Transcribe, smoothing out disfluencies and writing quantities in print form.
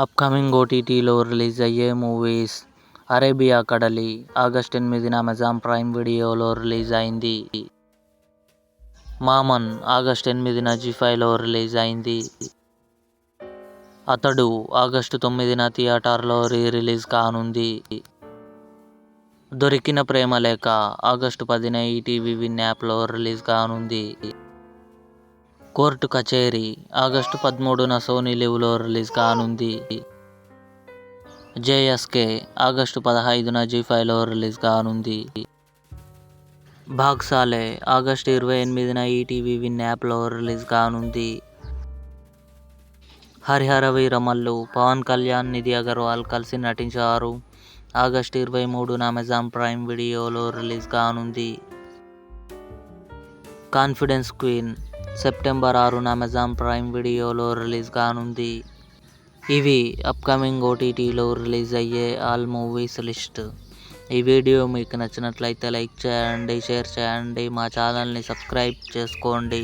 Upcoming ఓటీటీలో release అయ్యే movies. Arabia కడలి ఆగస్టు 8న అమెజాన్ ప్రైమ్ వీడియోలో రిలీజ్ అయింది. మామన్ ఆగస్టు 8న జీ5లో రిలీజ్ అయింది. అతడు ఆగస్టు 9న థియేటర్లో రిలీజ్ కానుంది. దొరికిన ప్రేమలేఖ ఆగస్టు 10న ఈటీవీ విన్ యాప్లో రిలీజ్ కానుంది. కోర్టు కచేరీ ఆగస్టు 13న సోనీ లివ్లో రిలీజ్ కానుంది. జేఎస్కే ఆగస్టు 15న జీ5లో రిలీజ్ కానుంది. భాగ్సాలే ఆగస్టు 28న ఈటీవీ విన్ యాప్లో రిలీజ్ కానుంది. హరిహర వీరమల్లు పవన్ కళ్యాణ్, నిధి అగర్వాల్ కలిసి నటించారు. ఆగస్టు 23న అమెజాన్ ప్రైమ్ వీడియోలో రిలీజ్ కానుంది. కాన్ఫిడెన్స్ క్వీన్ సెప్టెంబర్ 6న అమెజాన్ ప్రైమ్ వీడియోలో రిలీజ్ కానుంది. ఇవి అప్కమింగ్ ఓటీటీలో రిలీజ్ అయ్యే ఆల్ మూవీస్ లిస్ట్. ఈ వీడియో మీకు నచ్చినట్లయితే లైక్ చేయండి, షేర్ చేయండి, మా ఛానల్ని సబ్స్క్రైబ్ చేసుకోండి.